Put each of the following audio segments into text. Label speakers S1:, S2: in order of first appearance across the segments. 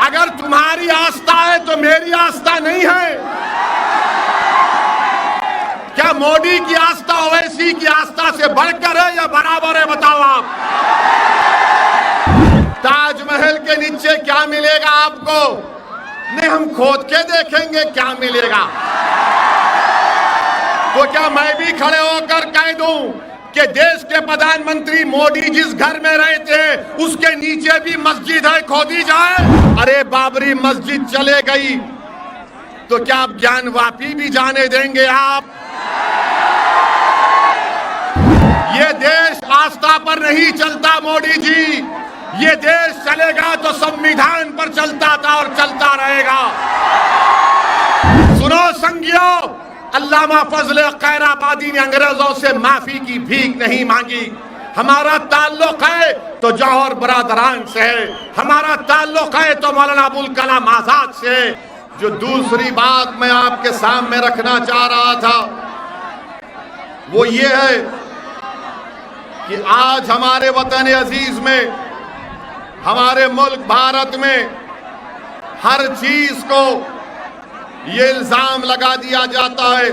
S1: अगर तुम्हारी आस्था है तो मेरी आस्था नहीं है। क्या मोदी की आस्था ओवैसी की आस्था से बढ़कर है या बराबर है? बताओ आप। ताजमहल के नीचे क्या मिलेगा आपको? नहीं, हम खोद के देखेंगे क्या मिलेगा। तो क्या मैं भी खड़े होकर कह दूं कि देश के प्रधानमंत्री मोदी जिस घर में रहते हैं उसके नीचे भी मस्जिद है, खोदी जाए? अरे बाबरी मस्जिद चले गई तो क्या आप ज्ञानवापी भी जाने देंगे आप? ये देश आस्था पर नहीं चलता मोदी जी, ये देश चलेगा तो संविधान पर चलता था और चलता रहेगा। सुनो संगियो, अल्लामा फजल खैराबादी ने अंग्रेजों से माफी की भीख नहीं मांगी। हमारा ताल्लुक है तो जौहर बरादरान से है, हमारा ताल्लुक है तो मौलाना अबुल कलाम आजाद से। जो दूसरी बात मैं आपके सामने रखना चाह रहा था वो ये है कि आज हमारे वतन अजीज में, हमारे मुल्क भारत में हर चीज को ये इल्जाम लगा दिया जाता है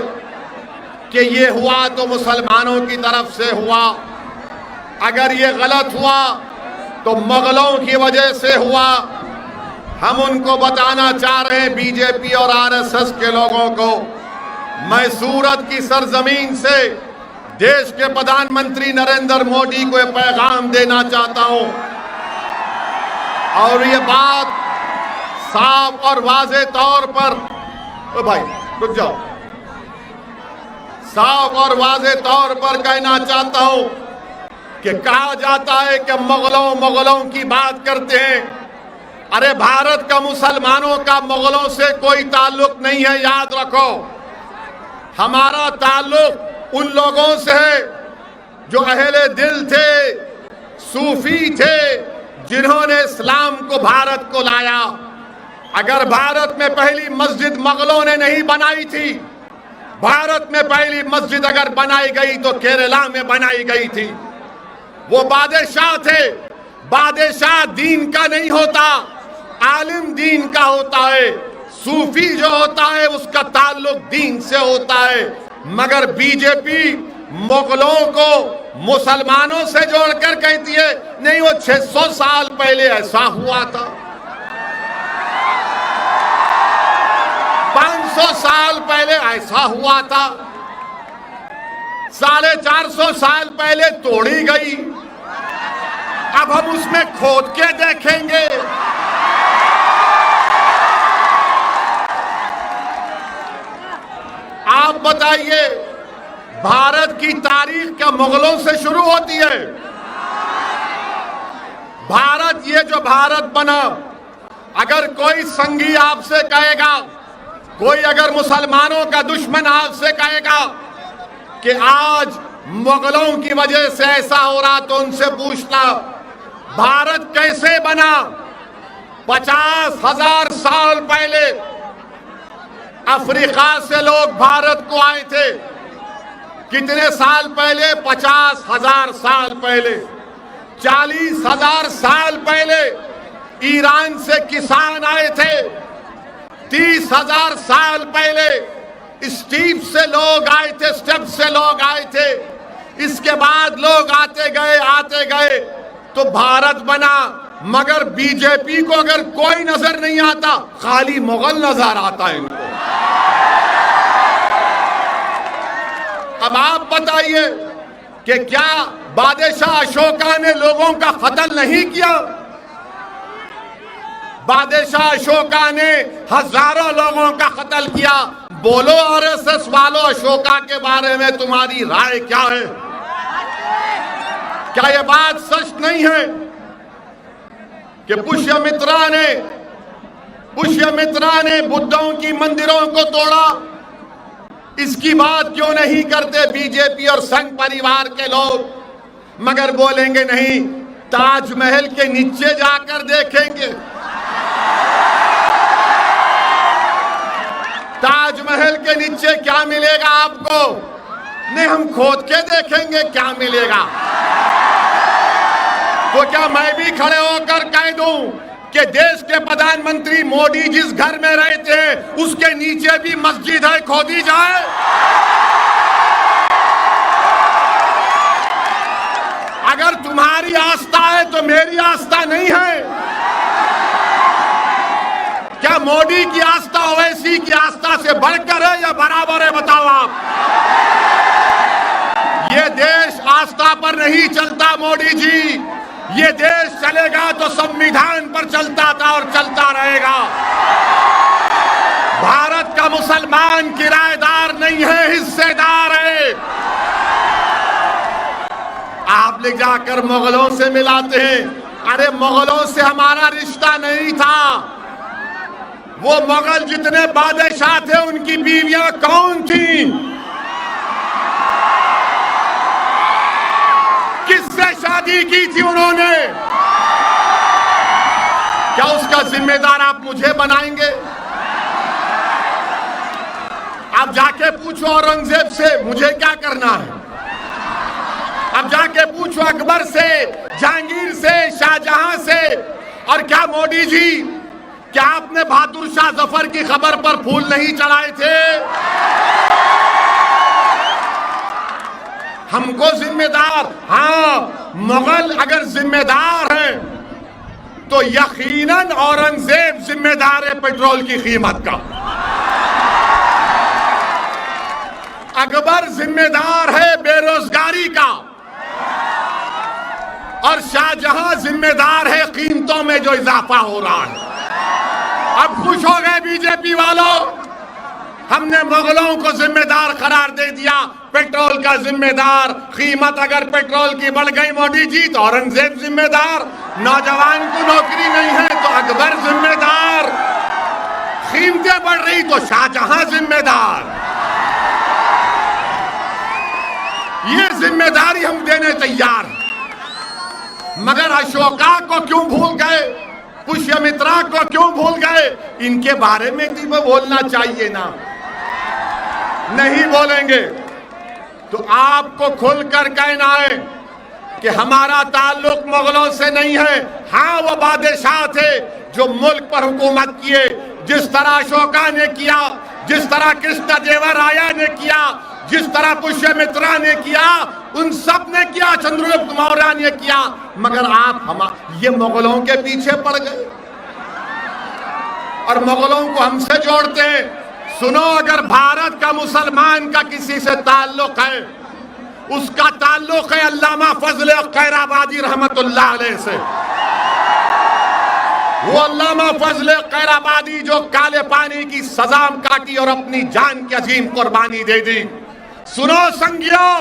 S1: कि ये हुआ तो मुसलमानों की तरफ से हुआ, अगर ये गलत हुआ तो मुगलों की वजह से हुआ। हम उनको बताना चाह रहे हैं, बीजेपी और आरएसएस के लोगों को, मैं सूरत की सरजमीन से देश के प्रधानमंत्री नरेंद्र मोदी को एक पैगाम देना चाहता हूं और ये बात साफ और वाज़े तौर पर, ओ भाई रुक जाओ, साफ और वाज़े तौर पर कहना चाहता हूं कि कहा जाता है कि मुगलों की बात करते हैं। अरे भारत का मुसलमानों का मुगलों से कोई ताल्लुक नहीं है, याद रखो। हमारा ताल्लुक उन लोगों से है जो अहले दिल थे, सूफी थे, जिन्होंने इस्लाम को भारत को लाया। अगर भारत में पहली मस्जिद मुगलों ने नहीं बनाई थी, भारत में पहली मस्जिद अगर बनाई गई तो केरला में बनाई गई थी। वो बादशाह थे, बादशाह दीन का नहीं होता, आलिम दीन का होता है। सूफी जो होता है उसका ताल्लुक दीन से होता है। मगर बीजेपी मुगलों को मुसलमानों से जोड़कर कहती है नहीं, वो 600 साल पहले ऐसा हुआ था, 500 साल पहले ऐसा हुआ था, 450 साल पहले तोड़ी गई, अब हम उसमें खोद के देखेंगे। आप बताइए, भारत की तारीख क्या मुगलों से शुरू होती है? भारत, ये जो भारत बना, अगर कोई संगी आपसे कहेगा, कोई अगर मुसलमानों का दुश्मन आपसे कहेगा कि आज मुगलों की वजह से ऐसा हो रहा, तो उनसे पूछना भारत कैसे बना। 50,000 साल पहले अफ्रीका से लोग भारत को आए थे। कितने साल पहले? 50,000 साल पहले। 40,000 साल पहले ईरान से किसान आए थे। 30,000 साल पहले स्टीप से लोग आए थे, स्टेप से लोग आए थे। इसके बाद लोग आते गए तो भारत बना। मगर बीजेपी को अगर कोई नजर नहीं आता, खाली मुगल नजर आता है इनको। अब आप बताइए कि क्या बादशाह अशोका ने लोगों का कत्ल नहीं किया? बादशाह अशोका ने हजारों लोगों का कत्ल किया। बोलो आरएसएस वालों, अशोका के बारे में तुम्हारी राय क्या है? क्या यह बात सच नहीं है कि पुष्यमित्रा ने बुद्धों की मंदिरों को तोड़ा? इसकी बात क्यों नहीं करते बीजेपी और संघ परिवार के लोग? मगर बोलेंगे नहीं, ताजमहल के नीचे जाकर देखेंगे, ताजमहल के नीचे क्या मिलेगा आपको? नहीं, हम खोद के देखेंगे क्या मिलेगा। तो क्या मैं भी खड़े होकर कह दूं कि देश के प्रधान प्रधानमंत्री मोदी जिस घर में रहते उसके नीचे भी मस्जिद है, खोदी जाए। अगर तुम्हारी आस्था है तो मेरी आस्था नहीं है। क्या मोदी की आस्था ओवैसी की आस्था से बढ़कर है या बराबर है? बताओ आप। ये देश आस्था पर नहीं चलता मोदी जी। ये देश चलेगा तो संविधान पर चलता था और चलता रहेगा। भारत का मुसलमान किराएदार नहीं है, हिस्सेदार है। आप ले जाकर मुगलों से मिलाते हैं। अरे मुगलों से हमारा रिश्ता नहीं था। वो मुगल जितने बादशाह थे उनकी बीवियां कौन थी? किससे शादी की थी उन्होंने? क्या उसका जिम्मेदार आप मुझे बनाएंगे? आप जाके पूछो औरंगजेब से मुझे क्या करना है। अब जाके पूछो अकबर से, जहांगीर से, शाहजहां से। और क्या मोदी जी, क्या आपने बहादुर शाह जफर की खबर पर फूल नहीं चढ़ाए थे? हमको जिम्मेदार, हाँ, मुगल अगर जिम्मेदार हैं तो यकीनन औरंगजेब जिम्मेदार है पेट्रोल की कीमत का। अकबर जिम्मेदार है बेरोजगारी का और शाहजहां जिम्मेदार है कीमतों में जो इजाफा हो रहा है। अब खुश हो गए बीजेपी वालों, हमने मुगलों को जिम्मेदार करार दे दिया, पेट्रोल का जिम्मेदार। कीमत अगर पेट्रोल की बढ़ गई मोदी जी तो औरंगजेब जिम्मेदार। नौजवान को नौकरी नहीं है तो अकबर जिम्मेदार। कीमतें बढ़ रही तो शाहजहां जिम्मेदार। ये जिम्मेदारी हम देने तैयार हैं। मगर अशोका को क्यों भूल गए? पुष्यमित्रा को क्यों भूल गए? इनके बारे में भी बोलना चाहिए ना। नहीं बोलेंगे तो आपको खुलकर कहना है कि हमारा ताल्लुक मुगलों से नहीं है। हाँ, वो बादशाह थे जो मुल्क पर हुकूमत किए, जिस तरह अशोका ने किया, जिस तरह कृष्णदेवराया ने किया, जिस तरह पुष्यमित्रा ने किया, उन सब ने किया, चंद्रगुप्त मौर्य ने किया। मगर आप ये मुगलों के पीछे पड़ गए और मुगलों को हमसे जोड़ते हैं। सुनो, अगर भारत का मुसलमान का किसी से ताल्लुक है, उसका ताल्लुक है अल्लामा फजल खैराबादी रहमतुल्लाह अलैह से। वो अल्लामा फजल खैराबादी जो काले पानी की सजा काटी और अपनी जान की अजीम कुर्बानी दे दी। सुनो संगियों,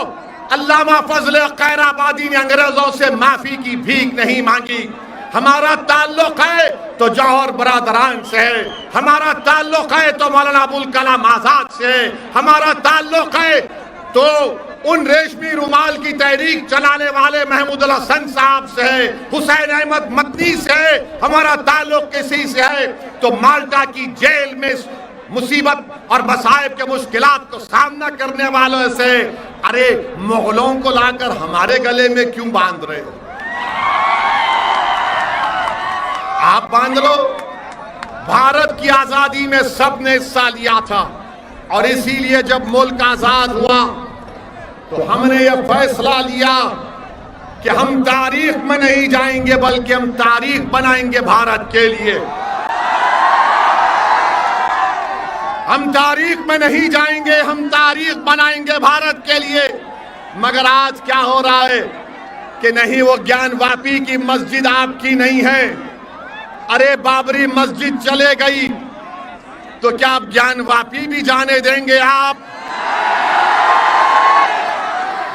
S1: अल्लामा फजल खैराबादी ने अंग्रेजों से माफी की भीख नहीं मांगी। हमारा ताल्लुक है तो जौहर बरादरान से है, हमारा ताल्लुक है तो मौलाना अबुल कलाम आजाद से, हमारा ताल्लुक है तो उन रेशमी रुमाल की तहरीक चलाने वाले महमूद अल हसन साहब से है, हुसैन अहमद मदनी से है। हमारा ताल्लुक किसी से है तो माल्टा की जेल में मुसीबत और मसाइब के मुश्किलात को सामना करने वालों से। अरे मुगलों को लाकर हमारे गले में क्यों बांध रहे हो? आप बांध लो। भारत की आजादी में सबने हिस्सा लिया था और इसीलिए जब मुल्क आजाद हुआ तो हमने यह फैसला लिया कि हम तारीख में नहीं जाएंगे बल्कि हम तारीख बनाएंगे भारत के लिए। हम तारीख में नहीं जाएंगे, हम तारीख बनाएंगे भारत के लिए। मगर आज क्या हो रहा है कि नहीं, वो ज्ञानवापी की मस्जिद आपकी नहीं है। अरे बाबरी मस्जिद चले गई तो क्या आप ज्ञानवापी भी जाने देंगे? आप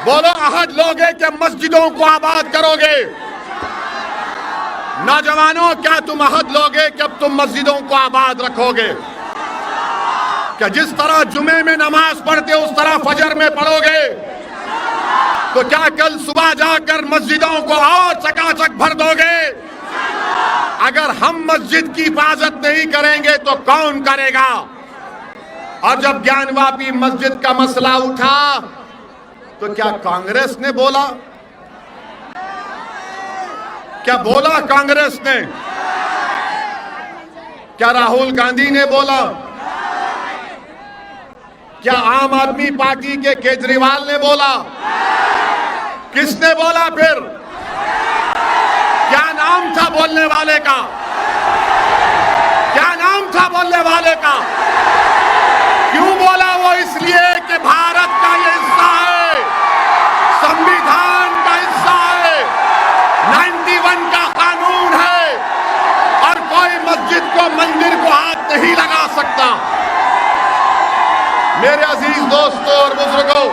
S1: बोलो, अहद लोगे कि मस्जिदों को आबाद करोगे? नौजवानों, क्या तुम अहद लोगे कि अब तुम मस्जिदों को आबाद रखोगे? क्या जिस तरह जुमे में नमाज पढ़ते उस तरह फजर में पढ़ोगे? तो क्या कल सुबह जाकर मस्जिदों को और चकाचक भर दोगे? अगर हम मस्जिद की हिफाजत नहीं करेंगे तो कौन करेगा? और जब ज्ञानवापी मस्जिद का मसला उठा तो क्या कांग्रेस ने बोला? क्या बोला कांग्रेस ने? क्या राहुल गांधी ने बोला? क्या आम आदमी पार्टी के केजरीवाल ने बोला? किसने बोला फिर? क्या नाम था बोलने वाले का? क्या नाम था बोलने वाले का? क्यों बोला वो? इसलिए कि भारत का ये हिस्सा है, संविधान का हिस्सा है, 91 का कानून है और कोई मस्जिद को, मंदिर को हाथ नहीं लगा सकता। मेरे अजीज दोस्तों और बुजुर्गों,